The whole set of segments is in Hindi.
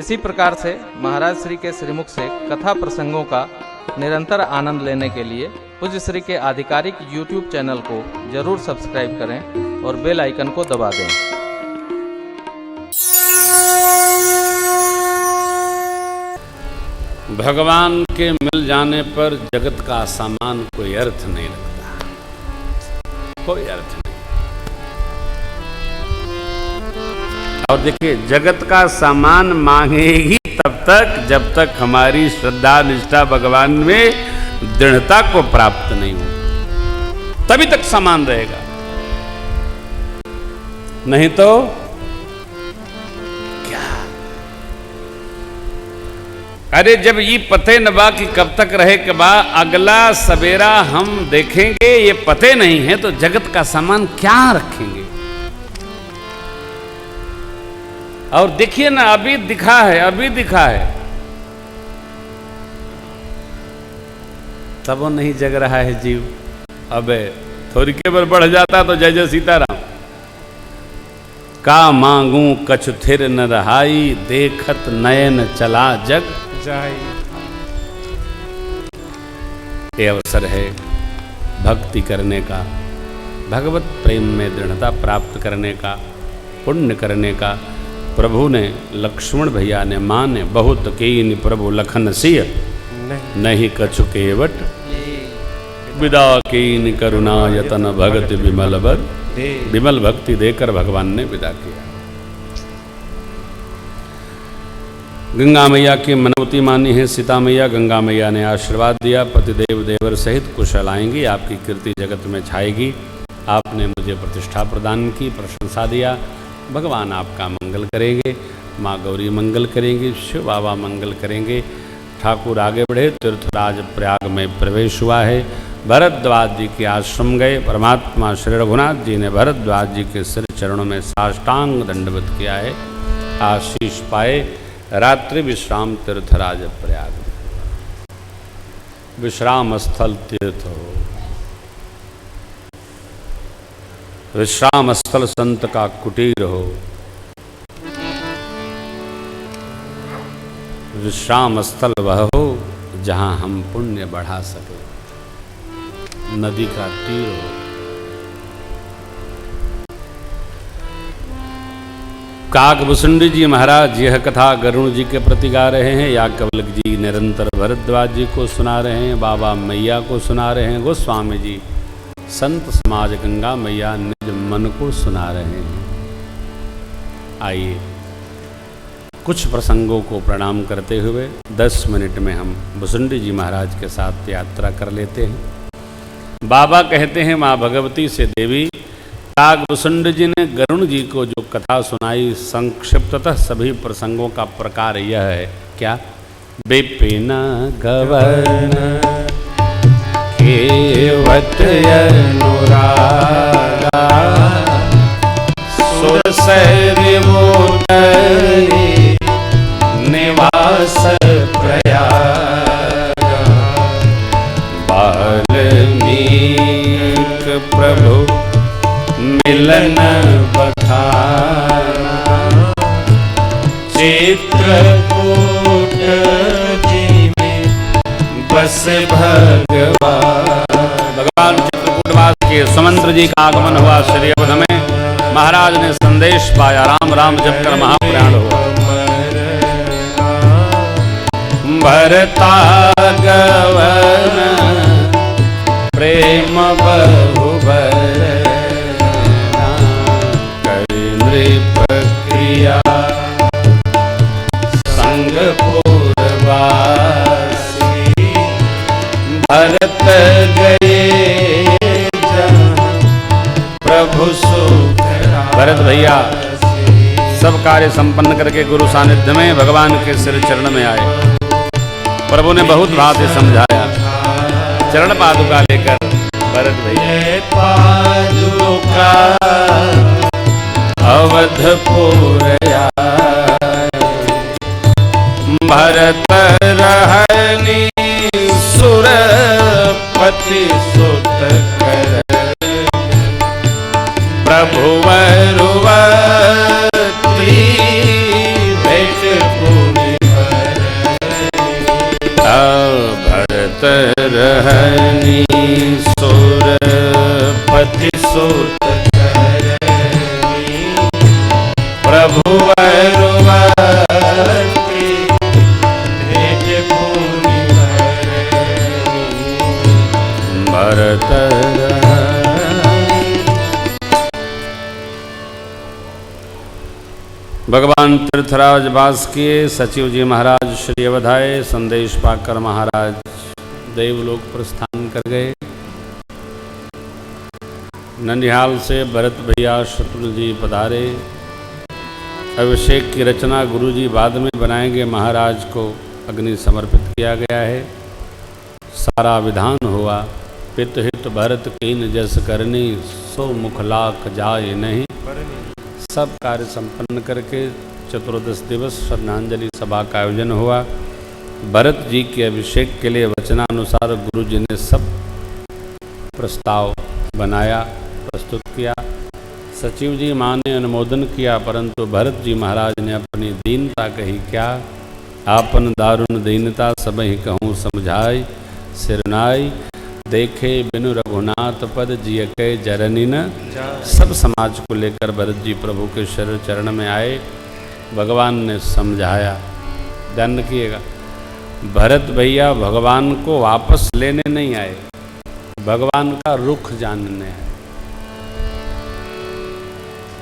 इसी प्रकार से महाराज श्री के श्रीमुख से कथा प्रसंगों का निरंतर आनंद लेने के लिए पूज्य श्री के आधिकारिक YouTube चैनल को जरूर सब्सक्राइब करें और बेल आइकन को दबा दें। भगवान के मिल जाने पर जगत का सामान कोई अर्थ नहीं रखता, कोई अर्थ नहीं। और देखिए, जगत का सामान मांगेगी तब तक जब तक हमारी श्रद्धा निष्ठा भगवान में दृढ़ता को प्राप्त नहीं हो, तभी तक सामान रहेगा, नहीं तो क्या। अरे जब ये पते न बा कि कब तक रहे के बा, अगला सवेरा हम देखेंगे, ये पते नहीं है तो जगत का सामान क्या रखेंगे। और देखिए ना, अभी दिखा है, अभी दिखा है, तब वो नहीं जग रहा है जीव। अबे थोड़ी के बार बढ़ जाता तो जय जय सीताराम। का मांगू कछु थिर न रहाई, देखत नयन चला जग जाई। ये अवसर है भक्ति करने का, भगवत प्रेम में दृढ़ता प्राप्त करने का, पुण्य करने का। प्रभु ने, लक्ष्मण भैया ने, माँ ने बहुत कीन प्रभु लखन सिय, नहीं कछु केवट विदा कीन करुणा यतन भगत विमल बर। विमल भक्ति देकर भगवान ने विदा किया। गंगा मैया की मनौती मानी है सीता मैया। गंगा मैया ने आशीर्वाद दिया, पतिदेव देवर सहित कुशल आएंगी, आपकी कीर्ति जगत में छाएगी। आपने मुझे प्रतिष्ठा प्रदान की, प्रशंसा दिया। भगवान आपका मंगल करेंगे, माँ गौरी मंगल करेंगे, शिव बाबा मंगल करेंगे। ठाकुर आगे बढ़े। तीर्थराज प्रयाग में प्रवेश हुआ है। भरद्वाज जी के आश्रम गए। परमात्मा श्री रघुनाथ जी ने भरद्वाज जी के सिर चरणों में साष्टांग दंडवत किया है, आशीष पाए। रात्रि विश्राम तीर्थराज प्रयाग में, विश्राम स्थल तीर्थ हो, विश्राम स्थल संत का कुटीर हो, विश्राम स्थल वह हो जहां हम पुण्य बढ़ा सके, नदी का तीर हो। काकभूषुंडी जी महाराज यह कथा गरुण जी के प्रति गा रहे हैं। याज्ञवल्क्य जी निरंतर भरद्वाज जी को सुना रहे हैं, बाबा मैया को सुना रहे हैं, गोस्वामी जी संत समाज गंगा मैया निज मन को सुना रहे हैं। आइए कुछ प्रसंगों को प्रणाम करते हुए 10 मिनट में हम भूषुंडी जी महाराज के साथ यात्रा कर लेते हैं। बाबा कहते हैं, माँ भगवती से देवी काकभूषुंडी जी ने गरुण जी को जो कथा सुनाई, संक्षिप्ततः सभी प्रसंगों का प्रकार यह है, क्या? विपिन गवन केवट अनुरागा, सुरसैर मोदरी निवास प्रयाग, वाल्मीकि प्रभु मिलन बखाना, चित्रकूट जी में बस भगवान। भगवान चित्रकूटवास के सुमंत्र जी का आगमन हुआ श्री अवध में। महाराज ने संदेश पाया, राम राम जप कर महापुराण हुआ। भरता गवन प्रेम बहुबर, नृप क्रिया संग पूर्वासी, भरत गए प्रभु सुख। भरत भैया सब कार्य संपन्न करके गुरु सानिध्य में भगवान के सिर चरण में आए। प्रभु ने बहुत भाव से समझाया। चरण पादुका लेकर भरत भैया पादुका अवधपुर भरत रहनी सुरपति सुत कर, प्रभु वरुवती भेट पुन भरत रहनी सुरपति सुत करनी प्रभु वरुवती भेज पुनि भरत भगवान तीर्थराज बास किए सचिव जी महाराज श्री अवधाए संदेश पाकर महाराज देवलोक प्रस्थान कर गए। ननिहाल से भरत भैया शत्रुघ्न जी पधारे। अभिषेक की रचना गुरु जी बाद में बनाएंगे, महाराज को अग्नि समर्पित किया गया है। सारा विधान हुआ, पित हित भरत कीन जस करनी सो मुख लाख जाय नहीं। सब कार्य संपन्न करके चतुर्दश दिवस श्रद्धांजलि सभा का आयोजन हुआ। भरत जी के अभिषेक के लिए वचनानुसार गुरु जी ने सब प्रस्ताव बनाया, प्रस्तुत किया। सचिव जी मां ने अनुमोदन किया, परंतु भरत जी महाराज ने अपनी दीनता कही क्या। आपन दारुण दीनता सबहि कहूँ समझाई, सिरनाई देखे बिनु रघुनाथ पद जिय के जरनी न। सब समाज को लेकर भरत जी प्रभु के शरीर चरण में आए। भगवान ने समझाया। ध्यान रखिएगा, भरत भैया भगवान को वापस लेने नहीं आए, भगवान का रुख जानने आए।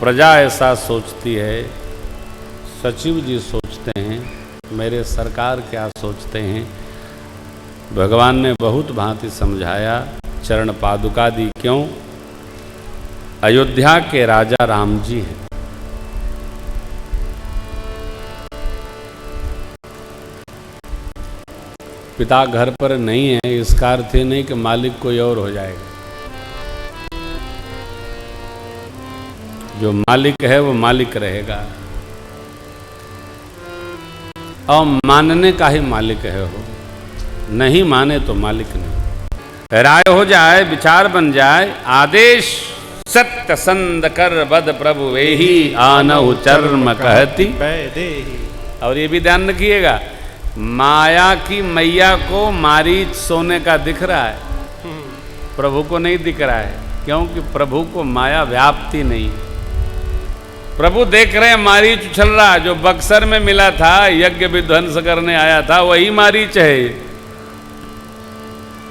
प्रजा ऐसा सोचती है, सचिव जी सोचते हैं, मेरे सरकार क्या सोचते हैं। भगवान ने बहुत भांति समझाया, चरण पादुका दी। क्यों? अयोध्या के राजा राम जी हैं। पिता घर पर नहीं है, इसका अर्थ ही नहीं कि मालिक कोई और हो जाएगा। जो मालिक है वो मालिक रहेगा, और मानने का ही मालिक है हो, नहीं माने तो मालिक नहीं। राय हो जाए, विचार बन जाए, आदेश सत्य संद कर बद प्रभु वेही आनहु चर्म कहती। और ये भी ध्यान रखिएगा, माया की मैया को मारीच सोने का दिख रहा है, प्रभु को नहीं दिख रहा है, क्योंकि प्रभु को माया व्याप्ति नहीं। प्रभु देख रहे हैं मारीच उछल रहा, जो बक्सर में मिला था यज्ञ विध्वंस करने आया था वही मारीच है।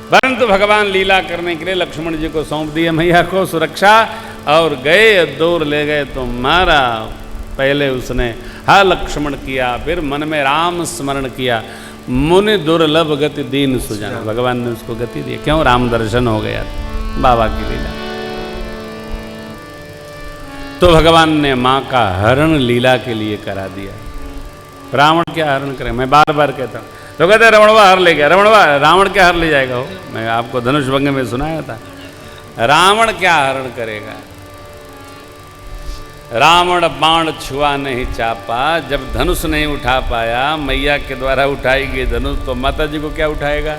परंतु भगवान लीला करने के लिए लक्ष्मण जी को सौंप दिए मैया को सुरक्षा, और गए दूर ले गए तो मारा। पहले उसने हा लक्ष्मण किया, फिर मन में राम स्मरण किया। मुनि दुर्लभ गति दीन सुजन, भगवान ने उसको गति दी। क्यों? राम दर्शन हो गया, बाबा की लीला। तो भगवान ने माँ का हरण लीला के लिए करा दिया। रावण क्या हरण करे, मैं बार बार कहता हूँ। तो कहते रावणवा हर ले गया, रावणवा रावण क्या हर ले जाएगा? हो, मैं आपको धनुष भंग में सुनाया था, रावण क्या हरण करेगा। रावण बाण छुआ नहीं चापा, जब धनुष नहीं उठा पाया, मैया के द्वारा उठाई गई धनुष, तो माता जी को क्या उठाएगा।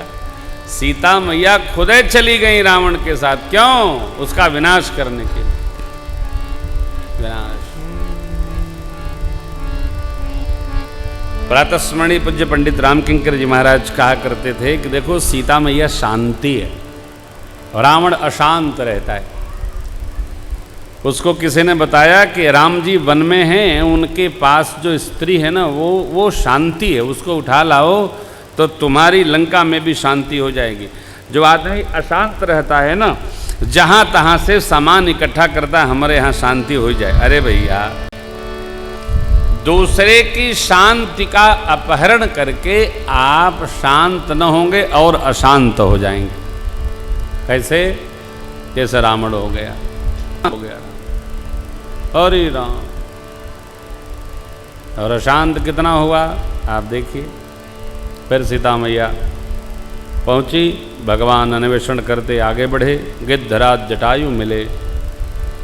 सीता मैया खुदे चली गई रावण के साथ, क्यों? उसका विनाश करने के लिए। विनाश। प्रातस्मरणीय पूज्य पंडित रामकिंकर जी महाराज कहा करते थे कि देखो सीता मैया शांति है, रावण अशांत रहता है। उसको किसी ने बताया कि राम जी वन में हैं, उनके पास जो स्त्री है ना वो शांति है, उसको उठा लाओ तो तुम्हारी लंका में भी शांति हो जाएगी। जो आदमी अशांत रहता है ना, जहाँ तहाँ से सामान इकट्ठा करता है, हमारे यहाँ शांति हो जाए। अरे भैया, दूसरे की शांति का अपहरण करके आप शांत न होंगे और अशांत हो जाएंगे। कैसे? जैसे रावण हो गया अरे राम, और अशांत कितना हुआ आप देखिए। फिर सीता मैया पहुंची, भगवान अन्वेषण करते आगे बढ़े, गिद्धराज जटायु मिले,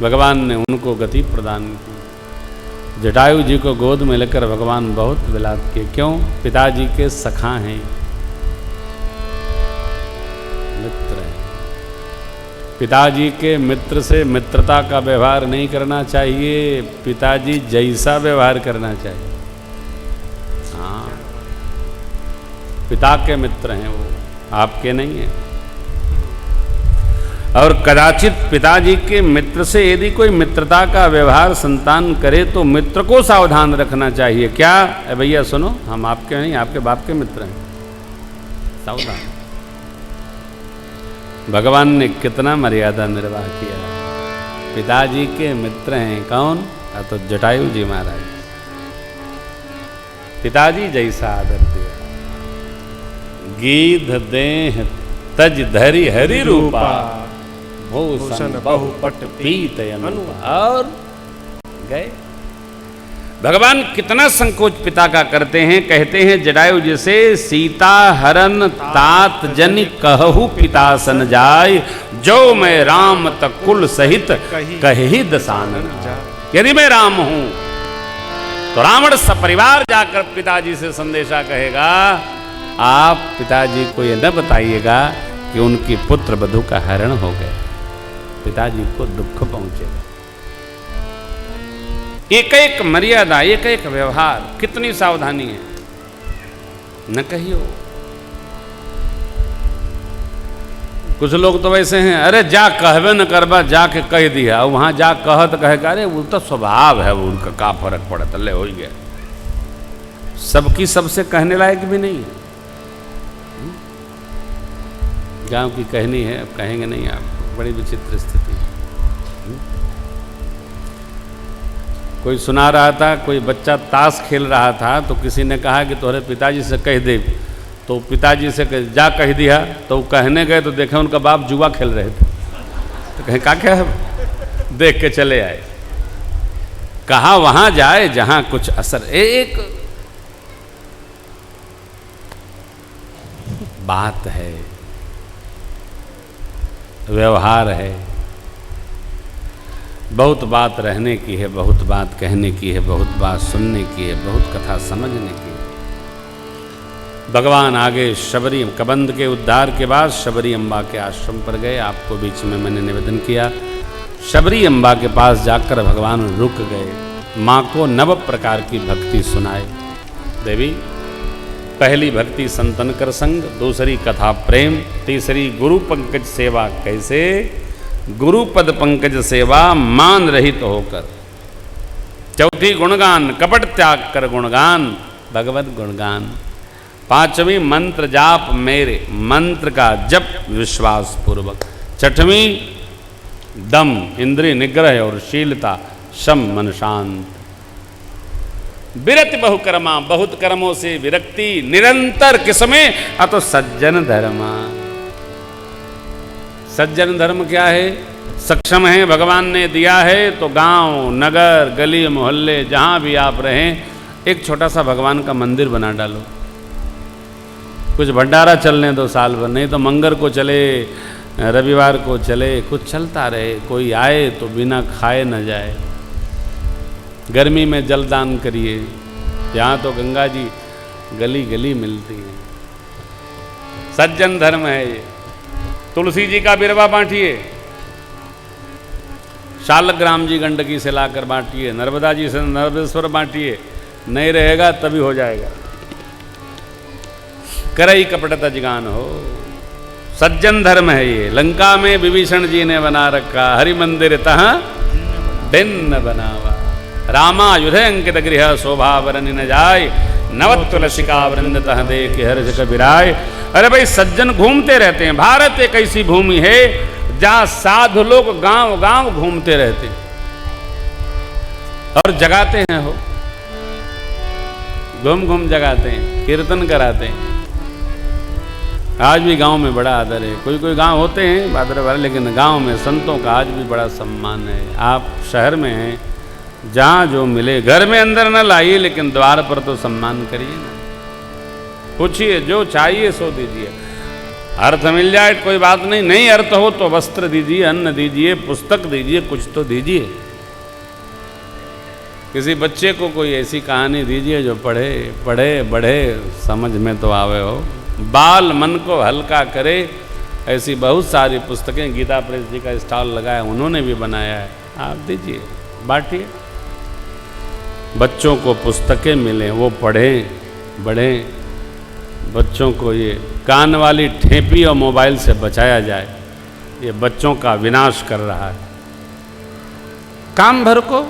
भगवान ने उनको गति प्रदान की। जटायु जी को गोद में लेकर भगवान बहुत विलाप किए। क्यों? पिताजी के सखा हैं, मित्र हैं। पिताजी के मित्र से मित्रता का व्यवहार नहीं करना चाहिए, पिताजी जैसा व्यवहार करना चाहिए। हाँ, पिता के मित्र हैं वो, आपके नहीं है। और कदाचित पिताजी के मित्र से यदि कोई मित्रता का व्यवहार संतान करे तो मित्र को सावधान रखना चाहिए। क्या भैया सुनो, हम आपके नहीं, आपके बाप के मित्र हैं, सावधान। भगवान ने कितना मर्यादा निर्वाह किया। पिताजी के मित्र हैं कौन? तो जटायु जी महाराज। पिताजी जैसा आदर दिया। गीध देह तज धरि हरि रूपा, भूषण बहुपट पीत अनुपा। और गए। भगवान कितना संकोच पिता का करते हैं। कहते हैं जटायु जी से, सीता हरन तात जन कहु पिता सन जाय, जो मैं राम तकुल सहित कही दसानन। यदि मैं राम हूं तो रावण सपरिवार जाकर पिताजी से संदेशा कहेगा, आप पिताजी को यह न बताइएगा कि उनकी पुत्र वधू का हरण हो गया। पिताजी को दुख पहुंचेगा। एक एक मर्यादा, एक एक व्यवहार, कितनी सावधानी है। न कहियो। कुछ लोग तो वैसे हैं, अरे जा कहबे न करबा, जाके कह दिया, वहां जा कह तो कहेगा, अरे वो तो स्वभाव है, वो उनका का फर्क पड़ता, ले हो गया। सबकी सबसे कहने लायक भी नहीं है। गांव की कहनी है, अब कहेंगे नहीं आप, बड़ी विचित्र स्थिति। कोई सुना रहा था, कोई बच्चा ताश खेल रहा था, तो किसी ने कहा कि तुम्हारे पिताजी से कह दे। तो पिताजी से जा कह दिया, तो कहने गए तो देखा उनका बाप जुआ खेल रहे थे। तो कहें का क्या है, देख के चले आए। कहा वहां जाए जहां कुछ असर। एक बात है, व्यवहार है, बहुत बात रहने की है, बहुत बात कहने की है, बहुत बात सुनने की है, बहुत कथा समझने की है। भगवान आगे शबरी कबंध के उद्धार के बाद शबरी अम्बा के आश्रम पर गए। आपको बीच में मैंने निवेदन किया, शबरी अम्बा के पास जाकर भगवान रुक गए, माँ को 9 प्रकार की भक्ति सुनाए। देवी, पहली भक्ति संतन कर संग, दूसरी कथा प्रेम, तीसरी गुरु पंकज सेवा। कैसे? गुरु पद पंकज सेवा मान रहित होकर। चौथी गुणगान, कपट त्याग कर गुणगान, भगवत गुणगान। पांचवी मंत्र जाप मेरे, मंत्र का जप विश्वास पूर्वक। छठवीं दम, इंद्रिय निग्रह और शीलता, शम मन शांत। विरति बहुकर्मा, बहुत कर्मों से विरक्ति, निरंतर किसमें? अतो सज्जन धर्मा। सज्जन धर्म क्या है? सक्षम है, भगवान ने दिया है तो गांव नगर गली मोहल्ले जहां भी आप रहें, एक छोटा सा भगवान का मंदिर बना डालो। कुछ भंडारा चलने दो साल भर, नहीं तो मंगर को चले, रविवार को चले, कुछ चलता रहे। कोई आए तो बिना खाए न जाए। गर्मी में जलदान करिए, यहाँ तो गंगा जी गली गली मिलती है। सज्जन धर्म है ये। तुलसी जी का बिरवा बांटिए, शालग्राम जी गंडकी से लाकर बांटिए, नर्मदा जी से नर्मदेश्वर बांटिए। नहीं रहेगा तभी हो जाएगा। करई कपट तजगान हो, सज्जन धर्म है ये। लंका में विभीषण जी ने बना रखा, हरि मंदिर तहाँ दिन बनावा। रामा युध अंकित गृह शोभा वरन न जाय, नवत तुलसिका वृंद तह देख हर्ष कबीराय। अरे भाई, सज्जन घूमते रहते हैं। भारत एक ऐसी भूमि है जहां साधु लोग गांव गांव घूमते रहते हैं और जगाते हैं। हो घूम घूम जगाते हैं, कीर्तन कराते हैं। आज भी गांव में बड़ा आदर है। कोई कोई गांव होते हैं बादर वाले, लेकिन गांव में संतों का आज भी बड़ा सम्मान है। आप शहर में हैं, जहाँ जो मिले, घर में अंदर न लाइए, लेकिन द्वार पर तो सम्मान करिए ना। पूछिए, जो चाहिए सो दीजिए। अर्थ मिल जाए कोई बात नहीं, नहीं अर्थ हो तो वस्त्र दीजिए, अन्न दीजिए, पुस्तक दीजिए, कुछ तो दीजिए। किसी बच्चे को कोई ऐसी कहानी दीजिए जो पढ़े पढ़े बढ़े, समझ में तो आवे हो, बाल मन को हल्का करे। ऐसी बहुत सारी पुस्तकें गीता प्रेस जी का स्टॉल लगाया, उन्होंने भी बनाया है। आप दीजिए, बांटिए। बच्चों को पुस्तकें मिलें, वो पढ़ें बढ़ें। बच्चों को ये कान वाली ठेपी और मोबाइल से बचाया जाए। ये बच्चों का विनाश कर रहा है। काम भर को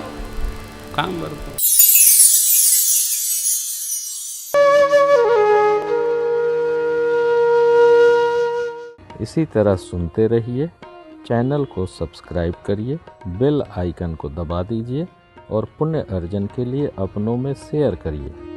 इसी तरह सुनते रहिए। चैनल को सब्सक्राइब करिए, बेल आइकन को दबा दीजिए और पुण्य अर्जन के लिए अपनों में शेयर करिए।